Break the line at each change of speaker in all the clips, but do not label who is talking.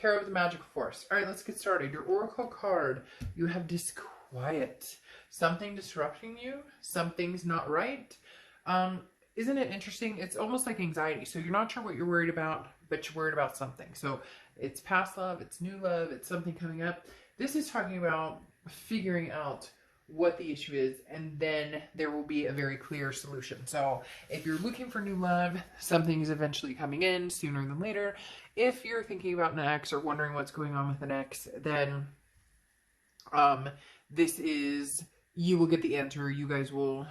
Tarot of the Magical Force. All right, let's get started. Your oracle card, you have disquiet. Something disrupting you. Something's not right. Isn't it interesting? It's almost like anxiety. So you're not sure what you're worried about, but you're worried about something. So it's past love, it's new love, it's something coming up. This is talking about figuring out what the issue is, and then there will be a very clear solution. So if you're looking for new love, something is eventually coming in sooner than later. If you're thinking about an ex or wondering what's going on with an ex, then this is, you will get the answer. You guys will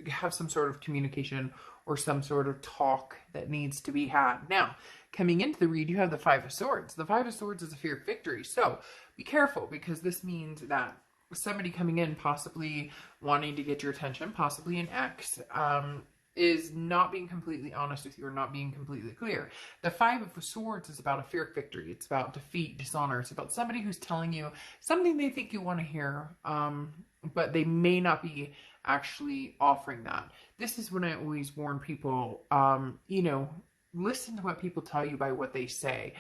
have some sort of communication or some sort of talk that needs to be had. Now, coming into the read, you have the Five of Swords. The Five of Swords is a fear of victory. So be careful, because this means that somebody coming in, possibly wanting to get your attention, possibly an ex, is not being completely honest with you or not being completely clear. The Five of Swords is about a fear of victory. It's about defeat, dishonor. It's about somebody who's telling you something they think you want to hear, but they may not be actually offering that. This is when I always warn people, you know, listen to what people tell you by what they say.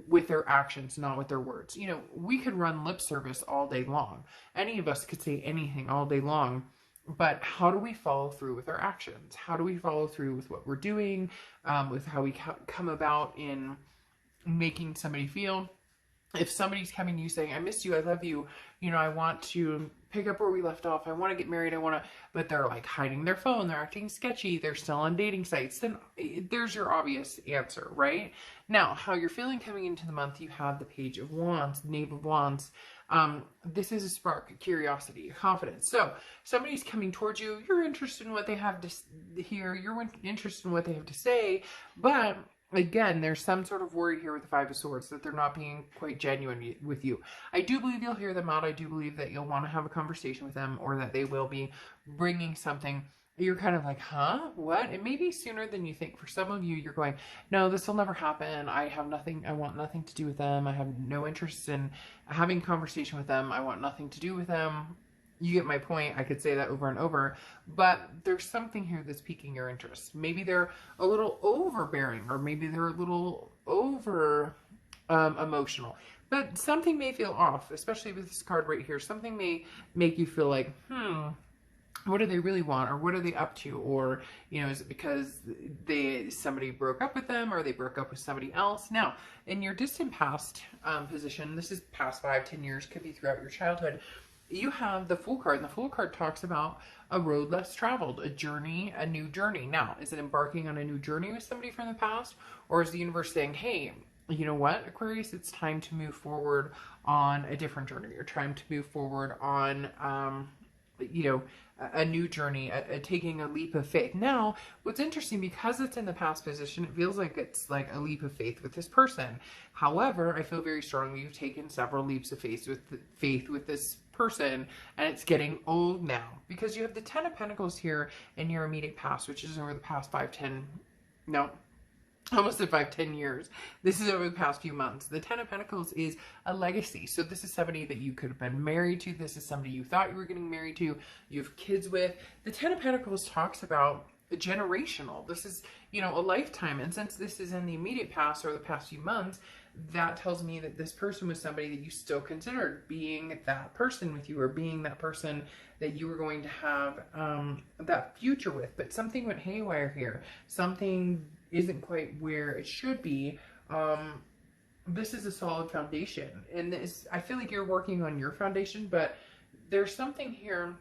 With their actions, not with their words. You know, we could run lip service all day long. Any of us could say anything all day long, but how do we follow through with our actions? How do we follow through with what we're doing, with how we come about in making somebody feel? If somebody's coming to you saying, I miss you, I love you, you know, I want to pick up where we left off, I want to get married, but they're like hiding their phone, they're acting sketchy, they're still on dating sites, then there's your obvious answer, right? Now, how you're feeling coming into the month, you have the Page of Wands, Knave of Wands. This is a spark, curiosity, confidence. So somebody's coming towards you, you're interested in what they have to hear, you're interested in what they have to say, but again, there's some sort of worry here with the Five of Swords that they're not being quite genuine with you. I do believe you'll hear them out. I do believe that you'll want to have a conversation with them, or that they will be bringing something. You're kind of like, huh? What? It may be sooner than you think. For some of you, you're going, no, this will never happen. I have nothing. I want nothing to do with them. I have no interest in having a conversation with them. I want nothing to do with them. You get my point. I could say that over and over, but there's something here that's piquing your interest. Maybe they're a little overbearing, or maybe they're a little over emotional, but something may feel off, especially with this card right here. Something may make you feel like, what do they really want? Or what are they up to? Or, you know, is it because somebody broke up with them, or they broke up with somebody else? Now, in your distant past position, this is past 5-10 years, could be throughout your childhood, you have the Fool card, and the Fool card talks about a road less traveled, a journey, a new journey. Now, is it embarking on a new journey with somebody from the past? Or is the universe saying, hey, you know what, Aquarius, it's time to move forward on a different journey, or time to move forward on, you know, a new journey, taking a leap of faith. Now, what's interesting, because it's in the past position, it feels like it's like a leap of faith with this person. However, I feel very strongly you've taken several leaps of faith with this person, and it's getting old now, because you have the Ten of Pentacles here in your immediate past, which is over the past 5-10, no, almost at 5-10 years. This is over the past few months. The Ten of Pentacles is a legacy. So this is somebody that you could have been married to. This is somebody you thought you were getting married to, you have kids with. The Ten of Pentacles talks about generational. This is, you know, a lifetime. And since this is in the immediate past, or the past few months, that tells me that this person was somebody that you still considered being that person with you, or being that person that you were going to have that future with. But something went haywire here. Something isn't quite where it should be. This is a solid foundation, and this, I feel like you're working on your foundation, but there's something here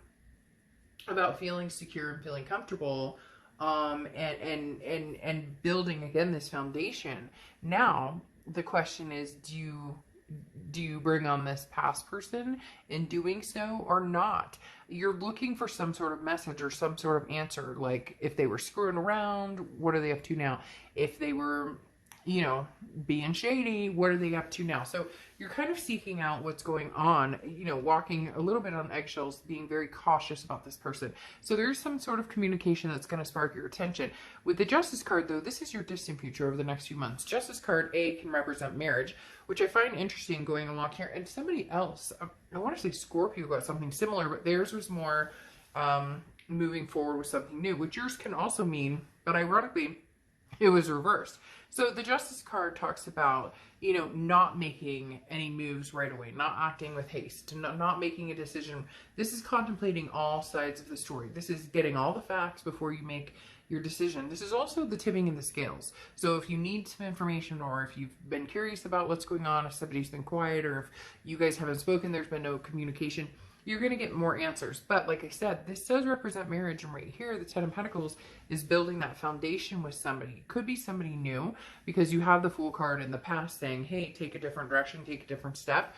about feeling secure and feeling comfortable, and building again this foundation. Now the question is, do you bring on this past person in doing so, or not? You're looking for some sort of message or some sort of answer. Like, if they were screwing around, what are they up to now? If they were, you know, being shady, what are they up to now? So you're kind of seeking out what's going on, you know, walking a little bit on eggshells, being very cautious about this person. So there's some sort of communication that's going to spark your attention. With the Justice card, though, this is your distant future over the next few months. Justice card, can represent marriage, which I find interesting going along here. And somebody else, I want to say Scorpio got something similar, but theirs was more moving forward with something new, which yours can also mean, but ironically, it was reversed. So the Justice card talks about, you know, not making any moves right away, not acting with haste, not making a decision. This is contemplating all sides of the story. This is getting all the facts before you make your decision. This is also the tipping in the scales. So if you need some information, or if you've been curious about what's going on, if somebody's been quiet, or if you guys haven't spoken, there's been no communication, you're going to get more answers. But like I said, this does represent marriage, and right here, the Ten of Pentacles is building that foundation with somebody. It could be somebody new, because you have the Fool card in the past saying, hey, take a different direction, take a different step.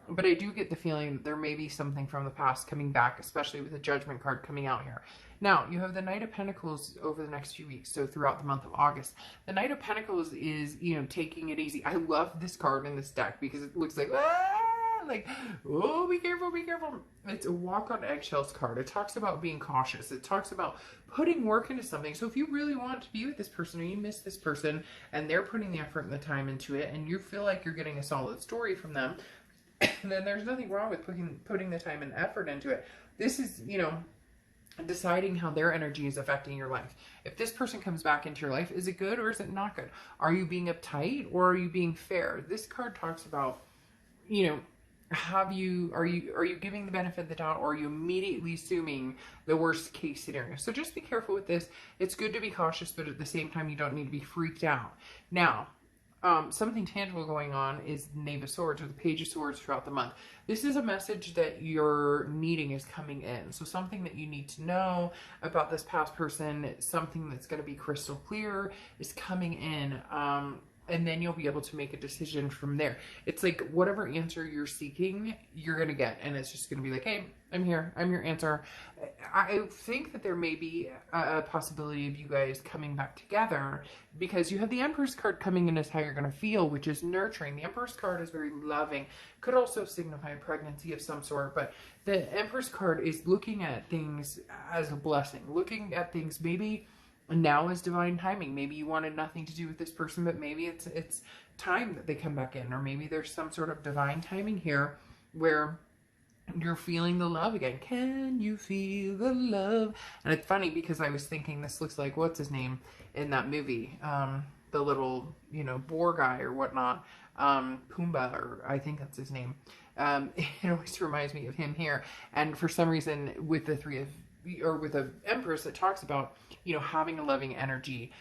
But I do get the feeling that there may be something from the past coming back, especially with the Judgment card coming out here. Now, you have the Knight of Pentacles over the next few weeks, so throughout the month of August. The Knight of Pentacles is, you know, taking it easy. I love this card in this deck because it looks like, oh, be careful, be careful. It's a walk on eggshells card. It talks about being cautious. It talks about putting work into something. So if you really want to be with this person, or you miss this person, and they're putting the effort and the time into it, and you feel like you're getting a solid story from them, then there's nothing wrong with putting the time and effort into it. This is, you know, deciding how their energy is affecting your life. If this person comes back into your life, is it good or is it not good? Are you being uptight or are you being fair? This card talks about, you know, are you giving the benefit of the doubt, or are you immediately assuming the worst case scenario? So just be careful with this. It's good to be cautious, but at the same time, you don't need to be freaked out. Now, something tangible going on is the Knave of Swords, or the Page of Swords, throughout the month. This is a message that you're needing is coming in. So something that you need to know about this past person, something that's going to be crystal clear, is coming in. And then you'll be able to make a decision from there. It's like whatever answer you're seeking, you're going to get. And it's just going to be like, hey, I'm here. I'm your answer. I think that there may be a possibility of you guys coming back together, because you have the Empress card coming in as how you're going to feel, which is nurturing. The Empress card is very loving. Could also signify a pregnancy of some sort. But the Empress card is looking at things as a blessing. Looking at things maybe now is divine timing. Maybe you wanted nothing to do with this person, but maybe it's time that they come back in. Or maybe there's some sort of divine timing here where you're feeling the love again. Can you feel the love? And it's funny because I was thinking this looks like, what's his name in that movie? The little, you know, boar guy or whatnot. Pumbaa, or I think that's his name. It always reminds me of him here. And for some reason, with the with the Empress, it talks about, you know, having a loving energy,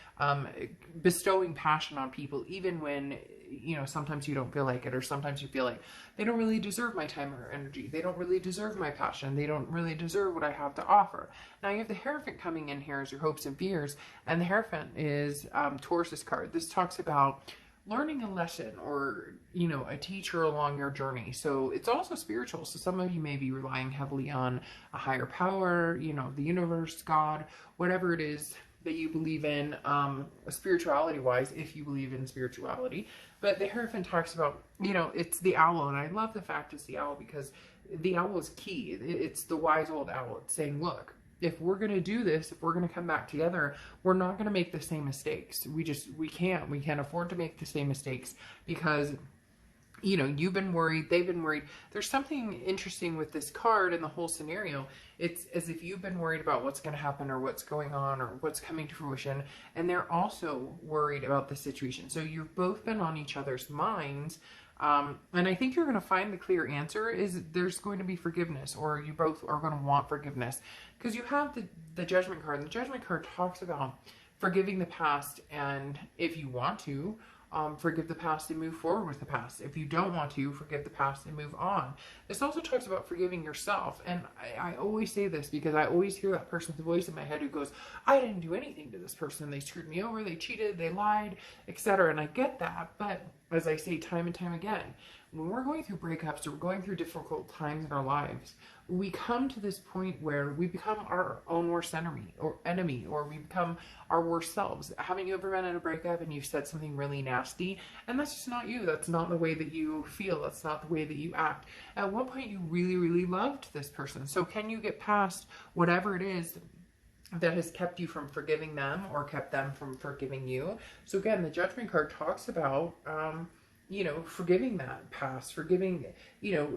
bestowing passion on people, even when, you know, sometimes you don't feel like it, or sometimes you feel like they don't really deserve my time or energy. They don't really deserve my passion. They don't really deserve what I have to offer. Now you have the Hierophant coming in here as your hopes and fears, and the Hierophant is Taurus's card. This talks about learning a lesson, or, you know, a teacher along your journey. So it's also spiritual. So some of you may be relying heavily on a higher power, you know, the universe, God, whatever it is that you believe in, spirituality wise, if you believe in spirituality. But the Hierophant talks about, you know, it's the owl. And I love the fact it's the owl, because the owl is key. It's the wise old owl. It's saying, look, if we're going to do this, if we're going to come back together, we're not going to make the same mistakes. We can't afford to make the same mistakes, because, you know, you've been worried, they've been worried. There's something interesting with this card and the whole scenario. It's as if you've been worried about what's going to happen, or what's going on, or what's coming to fruition. And they're also worried about the situation. So you've both been on each other's minds. And I think you're going to find the clear answer is there's going to be forgiveness, or you both are going to want forgiveness, because you have the Judgment card. And the Judgment card talks about forgiving the past, and if you want to, forgive the past and move forward with the past. If you don't want to, forgive the past and move on. This also talks about forgiving yourself. And I always say this because I always hear that person's voice in my head who goes, I didn't do anything to this person. They screwed me over, they cheated, they lied, etc. And I get that. But as I say time and time again, when we're going through breakups, or we're going through difficult times in our lives, we come to this point where we become our own worst enemy, or we become our worst selves. Haven't you ever been in a breakup and you've said something really nasty, and that's just not you? That's not the way that you feel. That's not the way that you act. At one point, you really, really loved this person. So can you get past whatever it is that has kept you from forgiving them, or kept them from forgiving you? So again, the Judgment card talks about, you know, forgiving that past, forgiving, you know,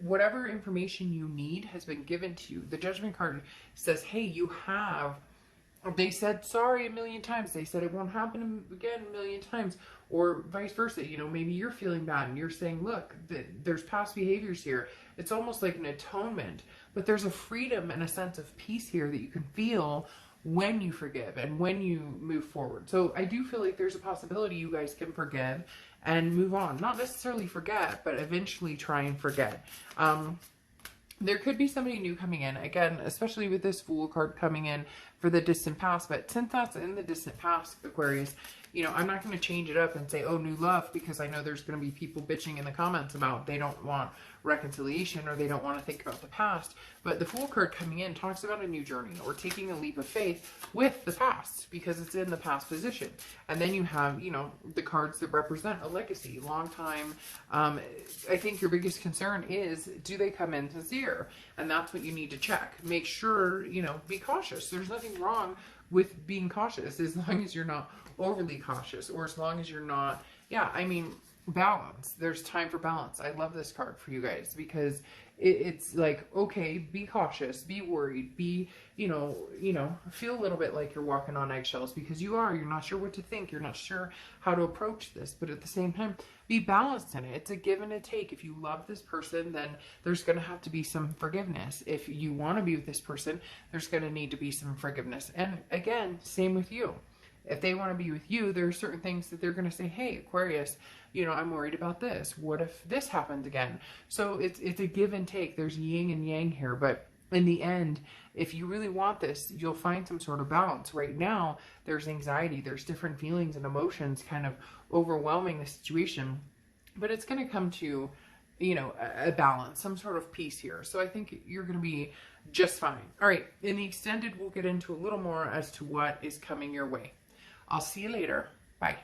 whatever information you need has been given to you. The Judgment card says, hey, you have they said sorry a million times. They said it won't happen again a million times. Or vice versa. You know, maybe you're feeling bad and you're saying, look, there's past behaviors here. It's almost like an atonement. But there's a freedom and a sense of peace here that you can feel when you forgive and when you move forward. So I do feel like there's a possibility you guys can forgive and move on. Not necessarily forget, but eventually try and forget. There could be somebody new coming in, again, especially with this Fool card coming in for the distant past. But since that's in the distant past, Aquarius, you know, I'm not going to change it up and say, oh, new love, because I know there's going to be people bitching in the comments about they don't want reconciliation or they don't want to think about the past. But the Fool card coming in talks about a new journey or taking a leap of faith with the past because it's in the past position. And then you have, you know, the cards that represent a legacy, long time. I think your biggest concern is, do they come in sincere? And that's what you need to check. Make sure, you know, be cautious. There's nothing wrong with being cautious as long as you're not overly cautious, or as long as you're not, I mean, balance. There's time for balance. I love this card for you guys because it's like, okay, be cautious, be worried, be, you know, feel a little bit like you're walking on eggshells because you're not sure what to think. You're not sure how to approach this, but at the same time, be balanced in it. It's a give and a take. If you love this person, then there's going to have to be some forgiveness. If you want to be with this person, there's going to need to be some forgiveness. And again, same with you. If they want to be with you, there are certain things that they're going to say, hey, Aquarius, you know, I'm worried about this. What if this happens again? So it's a give and take. There's yin and yang here. But in the end, if you really want this, you'll find some sort of balance. Right now, there's anxiety. There's different feelings and emotions kind of overwhelming the situation. But it's going to come to, you know, a balance, some sort of peace here. So I think you're going to be just fine. All right. In the extended, we'll get into a little more as to what is coming your way. I'll see you later. Bye.